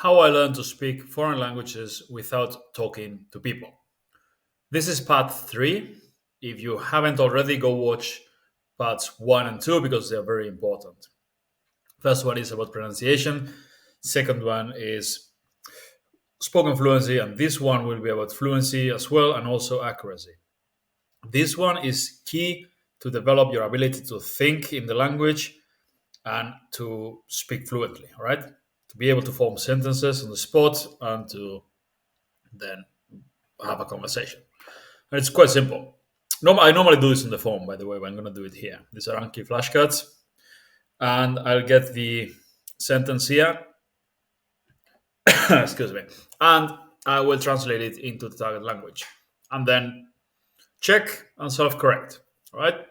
How I learned to speak foreign languages without talking to people. This is part three. If you haven't already, go watch parts one and two because they're very important. First one is about pronunciation, second one is spoken fluency, and this one will be about fluency as well and also accuracy. This one is key to develop your ability to think in the language and to speak fluently, all right? To be able to form sentences on the spot and to then have a conversation. And it's quite simple. I normally do this in the phone, by the way, but I'm going to do it here. These are Anki flashcards. And I'll get the sentence here. Excuse me. And I will translate it into the target language. And then check and self correct. All right?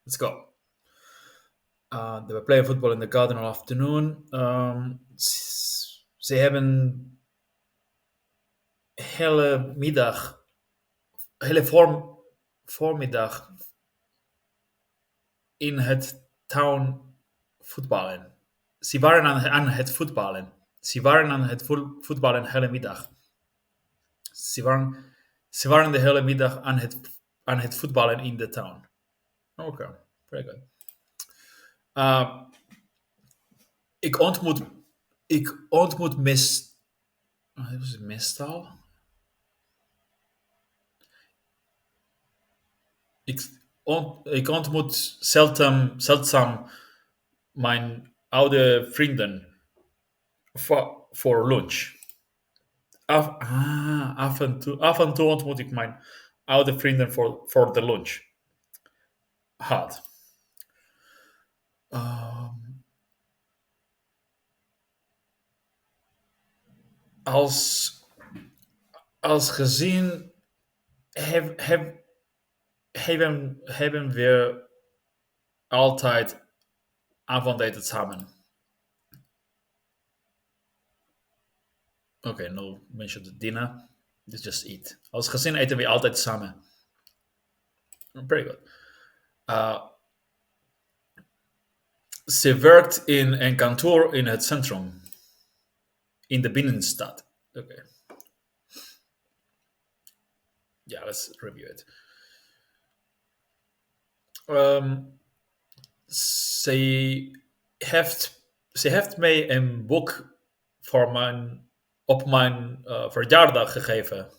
Let's go. They were playing football in the garden all afternoon. Ze hebben hele middag, hele voormiddag in het town voetballen. Ze waren aan het voetballen. Ze waren aan het voetballen hele middag. Ze waren de hele middag aan het voetballen in de town. Okay, very good. Ik ontmoet meestal. Ik ontmoet zeldzaam mijn oude vrienden voor lunch. Af en toe ontmoet ik mijn oude vrienden voor de lunch. Hard. Als gezin hebben we altijd avondeten samen. Okay, no mention the dinner. It's just eat. Als gezin eten we altijd samen. Very good. Ze werkt in een kantoor in het centrum. In de binnenstad. Okay. Yeah, let's review it. Ze heeft mij een boek op mijn verjaardag gegeven.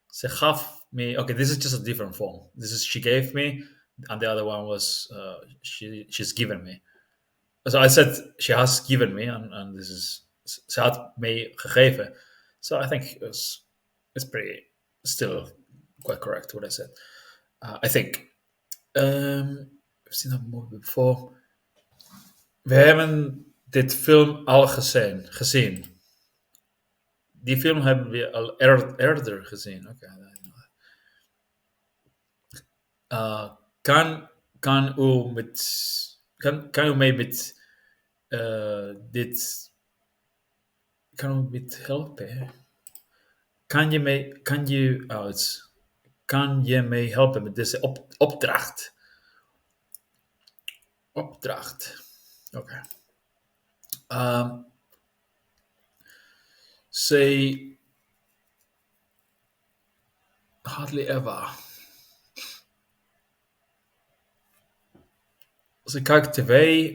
Ze gaf me. Okay, this is just a different form. This is she gave me, and the other one was she's given me. So I said she has given me, and this is ze had mij gegeven. So I think it's pretty still quite correct what I said. I think. I've seen that movie before. We hebben dit film al gezien. Die film hebben we al eerder gezien. Okay. Kan u mij met dit helpen? Kan je mij helpen met deze opdracht? Opdracht. Oké. Say hardly ever. Ze kijkt tv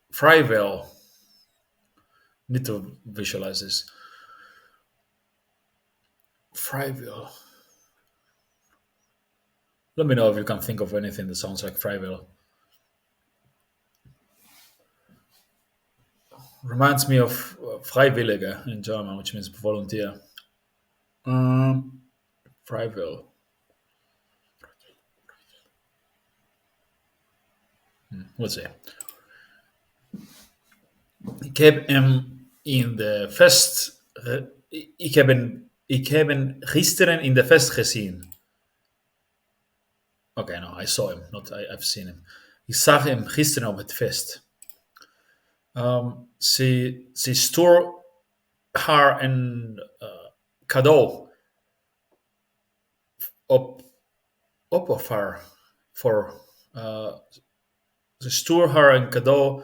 vrijwel. Need to visualize this. Vrijwel. Let me know if you can think of anything that sounds like vrijwel. Reminds me of vrijwillige in German, which means volunteer. Vrijwel. We'll see. Ik heb hem in de fest. Ik heb hem gisteren in de fest gezien. Okay, no, I saw him, not I've seen him. Ik zag hem gisteren op het fest. Ze stuurde haar een cadeau op of haar voor. Ze stuurde haar een cadeau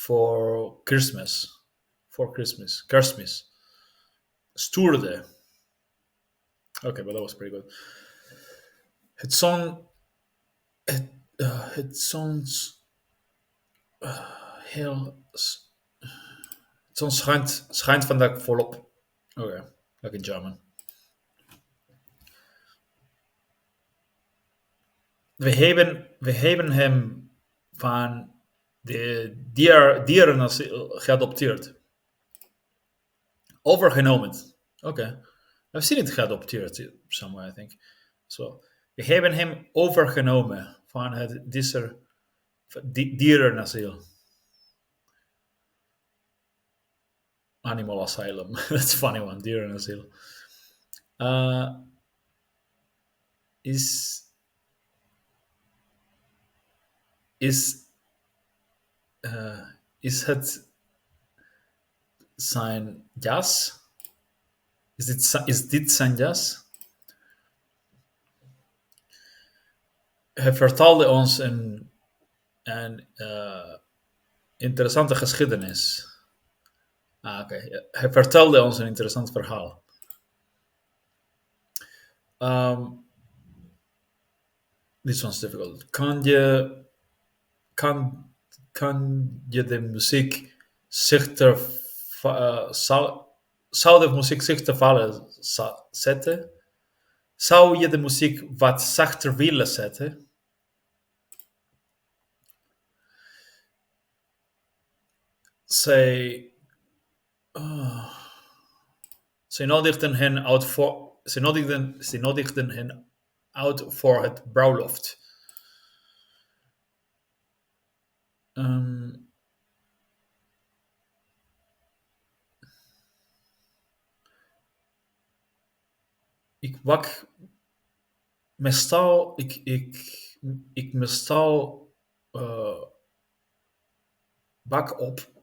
for Christmas. For Christmas. Kerstmis. Stoerde. Okay, but that was pretty good. Het zon... Het soms heel... Het zon schijnt vandaag volop. Oké, like in German. We hebben hem van de dierenasiel geadopteerd. Overgenomen. Oké. I've seen it geadopteerd somewhere, I think. So, we hebben hem overgenomen van het dierenasiel. Animal asylum. That's a funny one. Dierenasiel. Uh, is is is het zijn jas? Is dit zijn jas? Hij vertelde ons een interessante geschiedenis. Oké. Ja. Hij vertelde ons een interessant verhaal. This one's difficult. Kan je de muziek zichter... zou de muziek zichter vallen zetten? Zou je de muziek wat zachter willen zetten? Zij nodigden hen uit voor het bruiloft. Ik wak meestal... Ik meestal bak op...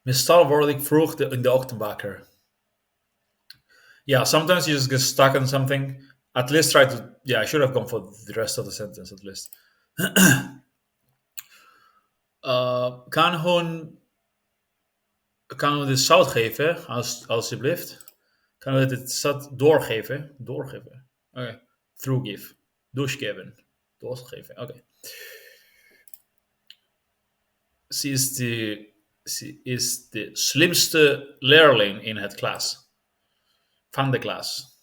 Meestal word ik vroeg in de ochtend wakker. Yeah, sometimes you just get stuck on something. At least try to... Yeah, I should have gone for the rest of the sentence at least. Kan u de zout geven, alsjeblieft? Kan u het zout doorgeven? Doorgeven. Oké. Through give. Doorgeven. Doorgeven. Oké. Ze is de slimste leerling in het klas. Van de klas.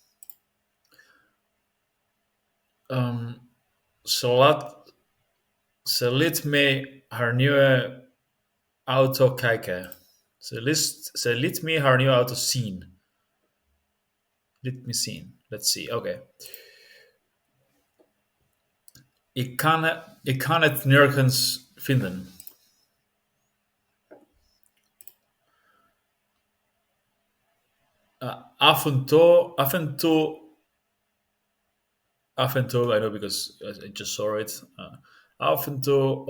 Ze liet me haar nieuwe auto kijken. Ze liet me haar nieuwe auto zien. Let me zien. Let's see. Oké. Ik kan het nergens vinden. Af en toe, I know because I just saw it. Af en toe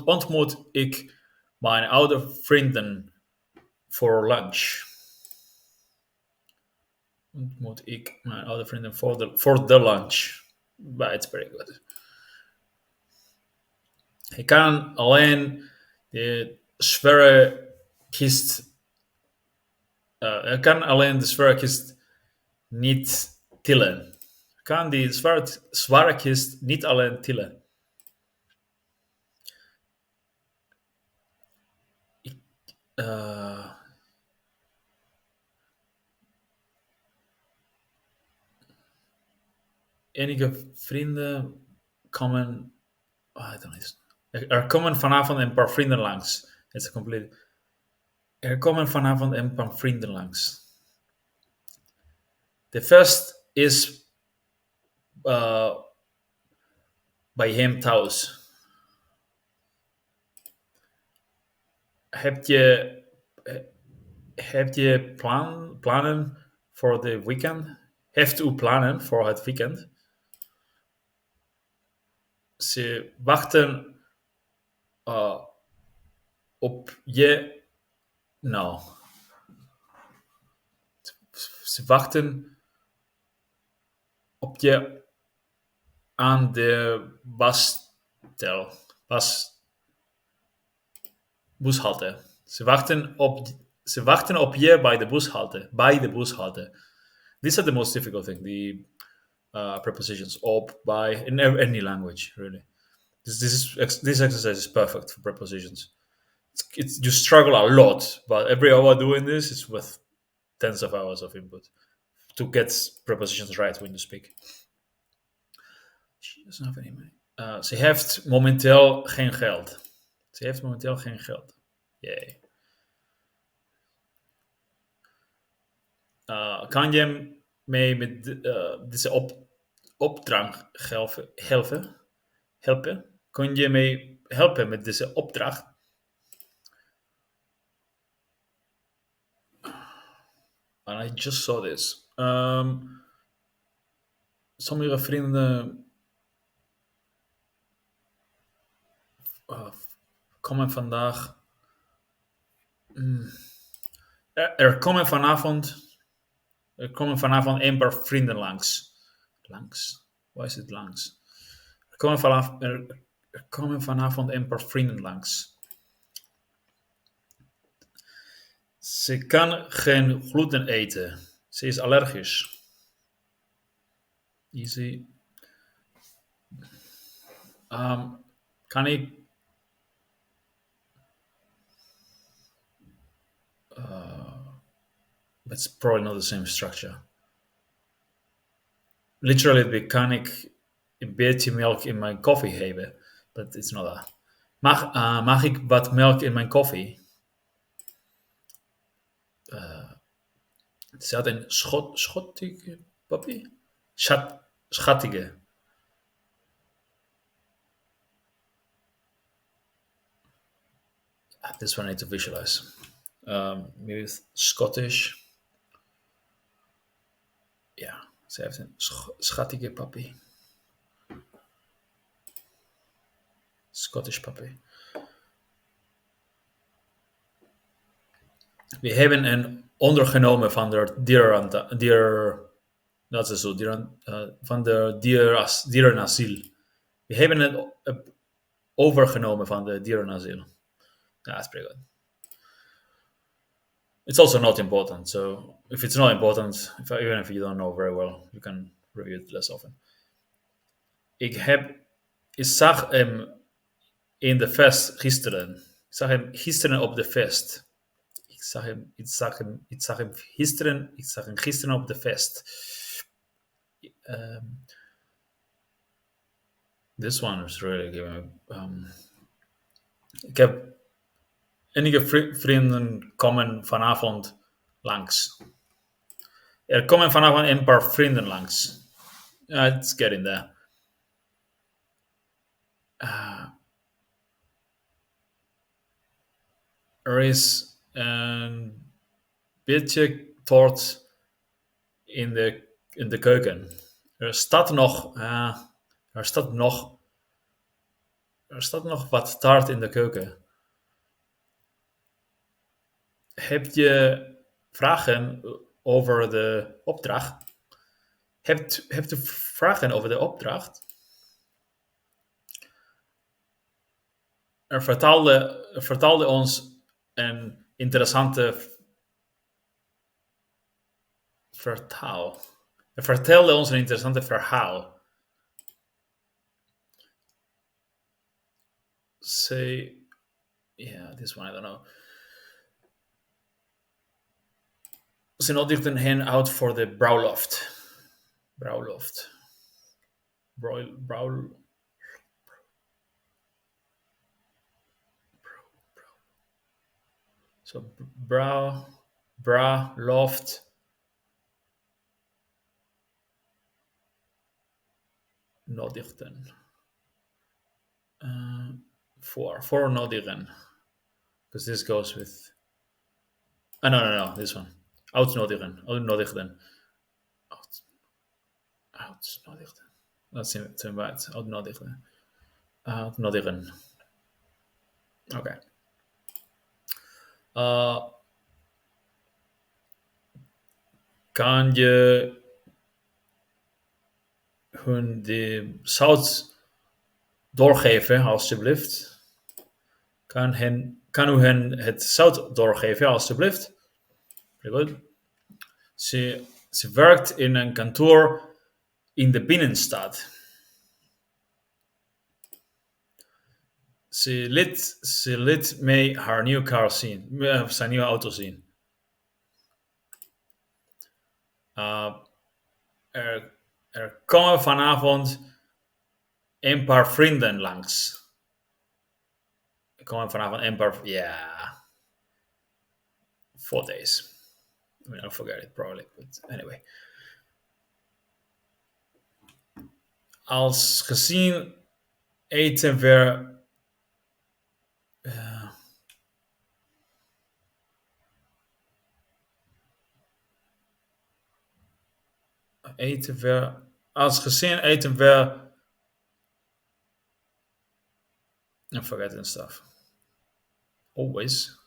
ontmoet ik mijn oude vrienden voor lunch. Ontmoet ik mijn oude vrienden voor de lunch. But it's very good. Ik kan alleen de zware kist... ik kan alleen de zware kist niet tillen. Ik kan die zware kist niet alleen tillen. Enige vrienden komen... I don't know. Er komen vanavond een paar vrienden langs. Het is compleet... Er komen vanavond een paar vrienden langs. De feest is bij hem thuis. Heb je plannen voor de weekend? Heeft u plannen voor het weekend? Ze wachten op je... Nou. Ze wachten op je aan de bastel. bushalte. Ze wachten op je bij de bushalte. Bij de bushalte. These are the most difficult thing. The prepositions op, by, in any language, really. This exercise is perfect for prepositions. You struggle a lot, but every hour doing this is worth tens of hours of input to get prepositions right when you speak. She doesn't have any money. Ze heeft momenteel geen geld. Ze heeft momenteel geen geld. Yay. Kan je mee met deze opdracht helpen? Kun je mee helpen met deze opdracht? And I just saw this. Sommige vrienden komen vandaag. Er komen vanavond een paar vrienden langs. Langs? Waar is het langs? Er komen vanavond een paar vrienden langs. Ze kan geen gluten eten. Ze is allergisch. Easy. Kan ik... It's probably not the same structure. Literally, kan ik een beetje melk in mijn koffie hebben? But it's not that. Mag ik wat melk in mijn koffie? Ze had een schottige papi? Schattige. This one I need to visualize. Maybe it's Scottish. Ja, ze heeft een schattige papi. Scottish papi. We hebben een ondergenomen van de van de dierenasiel. We hebben het overgenomen van de dierenasiel. Yeah, that's pretty good. It's also not important. So if it's not important, even if you don't know very well, you can review it less often. Ik zag hem in de fest gisteren. Ik zag hem gisteren op de fest. Ik zag hem gisteren op de fest. This one is really giving me... ik heb enige vrienden komen vanavond langs. Er komen vanavond een paar vrienden langs. It's getting there. Er is een beetje toort in de keuken. Er staat nog wat taart in de keuken. Heb je vragen over de opdracht? Hebt u vragen over de opdracht? Er vertaalde ons een interessante verhaal. Er vertelde ons een interessante verhaal. Say, yeah, this one I don't know. Ze nodigden hen uit voor de bruiloft. So bruiloft. Nodigden. For nodigen. Because this goes with... no, this one. Uitnodigen. That's to invite. Uitnodigen. Okay. Kan je hun de zout doorgeven, alsjeblieft? Kan u hen het zout doorgeven, alstublieft? Very good. Ze werkt in een kantoor in de binnenstad. Ze liet mij haar nieuwe car zien. Zijn nieuwe auto zien. Uh, er komen vanavond een paar vrienden langs. Er komen vanavond een paar... Yeah. 4 days. I mean, I'll forget it probably, but anyway. Als gezien eten we... Als gezien eten we... I'm forgetting stuff. Always.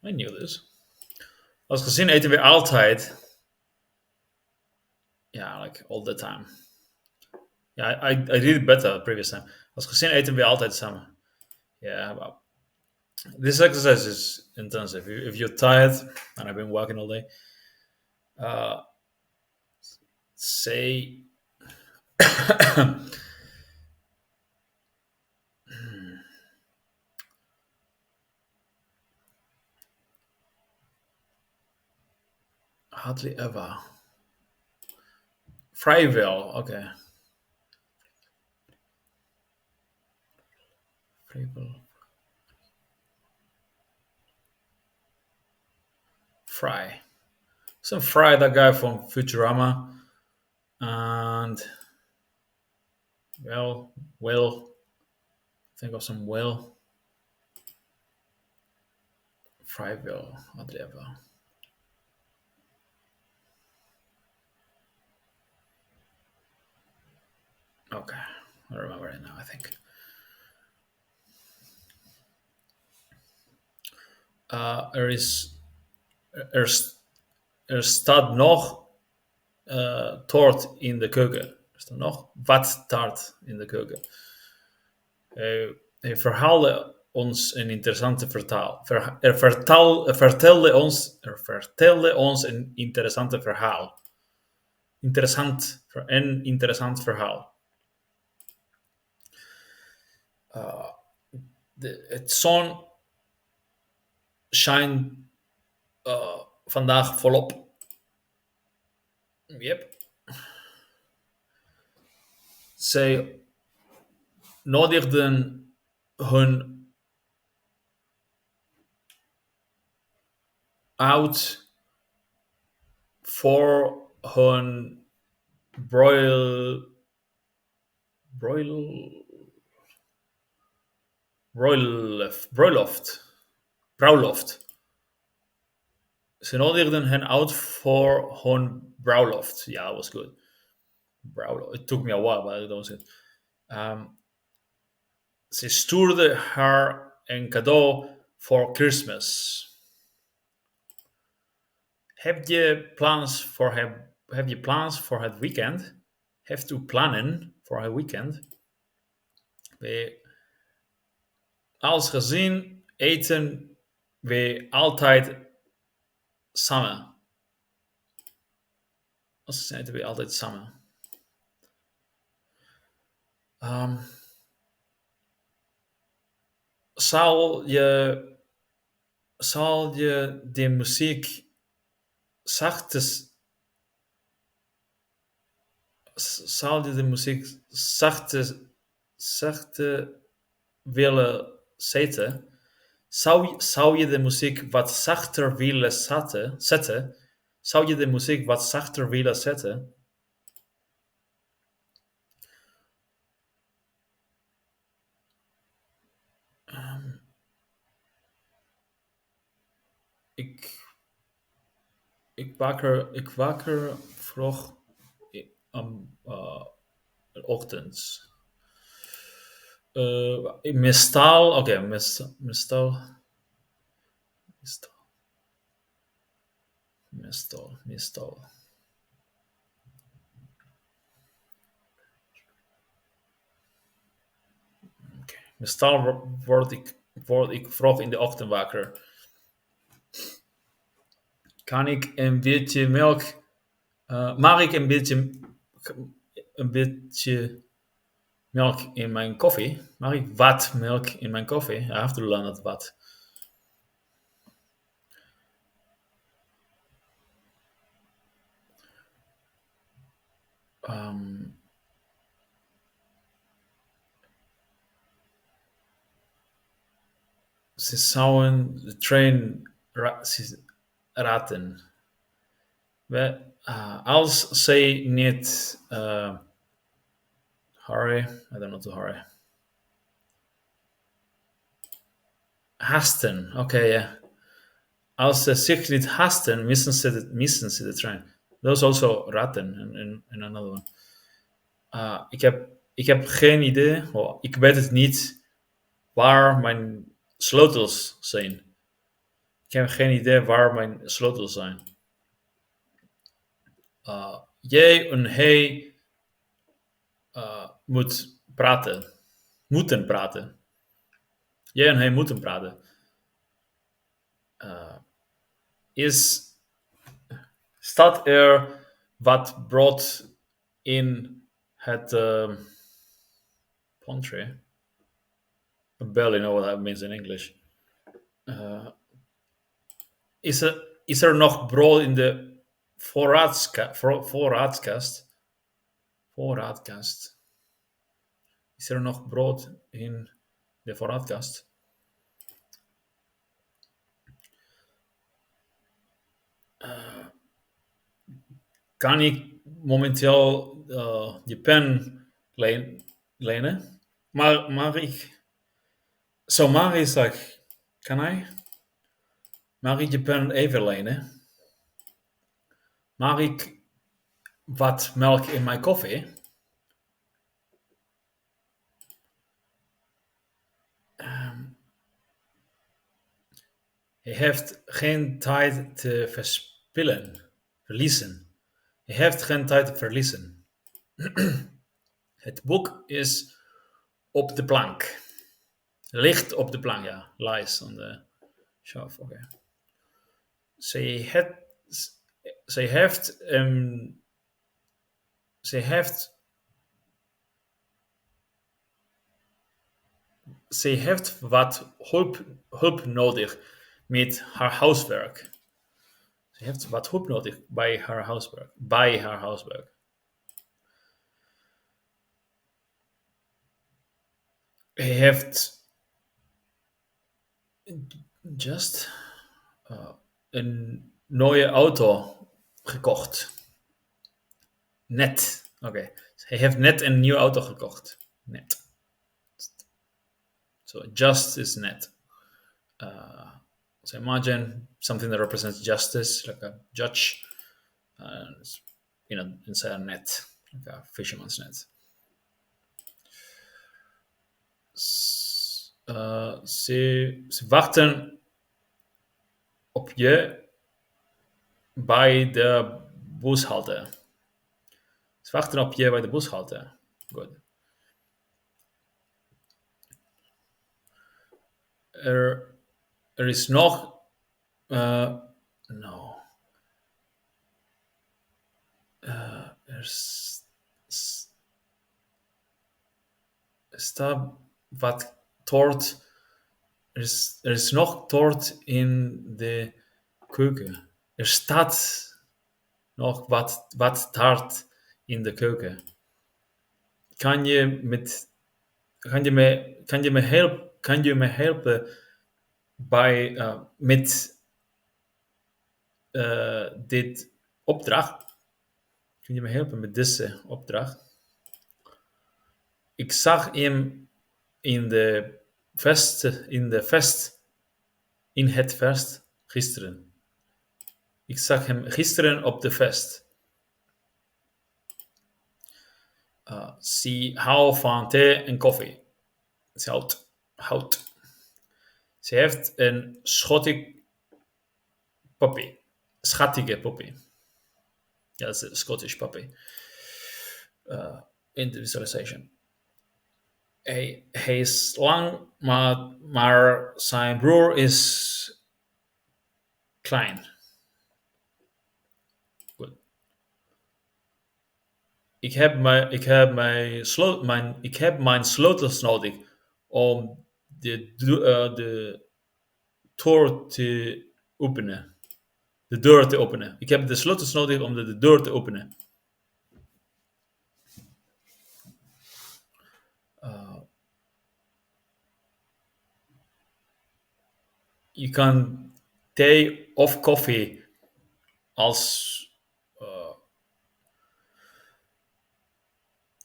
I knew this. Als gezin eten we altijd. Yeah, like all the time. Yeah, I did it better previous time. Als gezin eten we altijd samen. Yeah, well, this exercise is intensive. If you're tired, and I've been working all day, say hardly ever. Vrijwel, okay. Vrijwel. Fry. Some Fry, that guy from Futurama. And well, think of some well. Vrijwel, hardly ever. Okay, I remember it now, I think. Er staat nog taart in de keuken. Er staat nog wat taart in de keuken. Hij verhaalde ons een interessante verhaal. Er vertelde ons een interessante verhaal. Een interessant verhaal. Het zon schijnt vandaag volop. Yep. Zij nodigden hun uit voor hun bruiloft. Ze nodigden hen uit voor hun bruiloft. Yeah, that was good. Bruiloft. It took me a while, but that was it. Ze stuurde haar een cadeau voor Christmas. Heb je plans voor het weekend? Heeft u plannen voor het weekend? Als gezin eten we altijd samen. Als gezin eten we altijd samen. Zal je de muziek zachter willen zetten? Zou je de muziek wat zachter willen zetten? Zou je de muziek wat zachter willen zetten? Ik wakker vroeg ochtends. Meestal, oké, meestal. Meestal word ik vroeg in de ochtend wakker. Kan ik een beetje melk... mag ik een beetje melk in mijn koffie? Mag ik wat melk in mijn koffie? I have to learn that what. Um, ze zouden de trein raten. Als zij niet hurry, I don't know to hurry. Hasten, okay, ja. Als ze zich niet haasten, missen ze de trein. Dat is also ratten in another one. Ik heb geen idee, ik weet het niet waar mijn sleutels zijn. Ik heb geen idee waar mijn sleutels zijn. Jij en hij moeten praten. Jij en hij moeten praten. Is staat er wat brood in het pantry? I barely know what that means in English. Is er nog brood in de voorraadkast? Voorraadkast. Is er nog brood in de voorraadkast? Kan ik momenteel je pen lenen? Maar ik... Zo Mari zegt, kan ik? Mag ik je pen even lenen? Mag ik wat melk in mijn koffie? Hij heeft geen tijd te verliezen. Hij heeft geen tijd te verliezen. Het boek is op de plank. Ligt op de plank, ja. Lies on the shelf, oké. Zij heeft wat hulp nodig met haar huiswerk. Ze heeft wat hulp nodig bij haar huiswerk. Hij heeft just een nieuwe auto gekocht. Net. Oké. Hij heeft net een nieuwe auto gekocht. Net. So just is net. So imagine something that represents justice, like a judge, inside a net, like a fisherman's net. Ze wachten op je bij de bushalte. Ze wachten op je bij de bushalte. Good. Er is nog... no. Er staat wat toort. Er is nog toort in de keuken. Er staat nog wat taart in de keuken. Kan je me helpen bij met dit opdracht? Kun je me helpen met deze opdracht? Ik zag hem in het fest gisteren. Ik zag hem gisteren op de fest. Ze houdt van thee en koffie. Ze houdt. Ze heeft een schattige puppy. Ja, dat is een Scottish puppy. In de visualization. Hij is lang, maar zijn broer is klein. Goed. Ik heb mijn sleutels nodig om de deur te openen. De deur te openen. Ik heb de sleutels nodig om de deur te openen. Je kan thee of koffie als,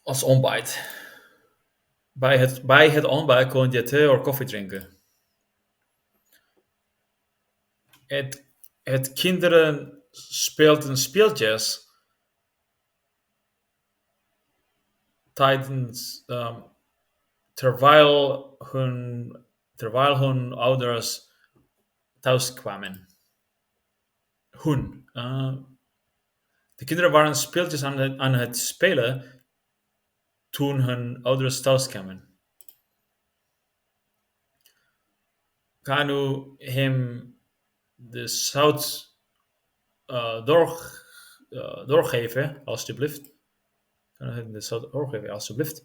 als ontbijt. Bij het ontbijt kun je thee of koffie drinken. Het, het kinderen speelden speeltjes tijdens, terwijl hun ouders thuis kwamen. De kinderen waren speeltjes aan het spelen toen hun ouders thuis kwamen. Kan u hem de zout doorgeven, alsjeblieft? Kan u hem de zout doorgeven, alsjeblieft?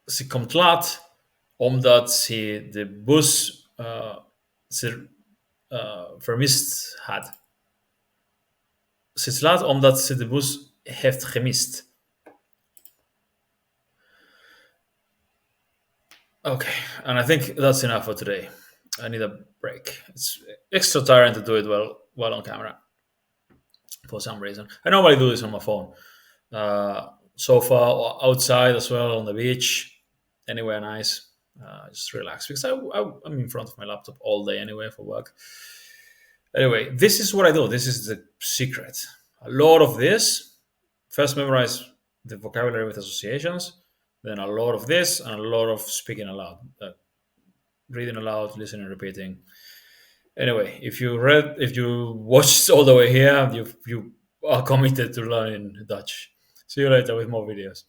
Ze komt laat omdat ze de bus vermist had. Ze is laat omdat ze de bus heeft gemist. Okay, and I think that's enough for today. I need a break. It's extra tiring to do it while on camera for some reason. I normally do this on my phone. Sofa outside as well on the beach, anywhere nice. Just relax because I'm in front of my laptop all day anyway for work. Anyway, this is what I do. This is the secret. A lot of this. First, memorize the vocabulary with associations. Then a lot of this and a lot of speaking aloud, reading aloud, listening, repeating. Anyway, if you watched all the way here, you are committed to learning Dutch. See you later with more videos.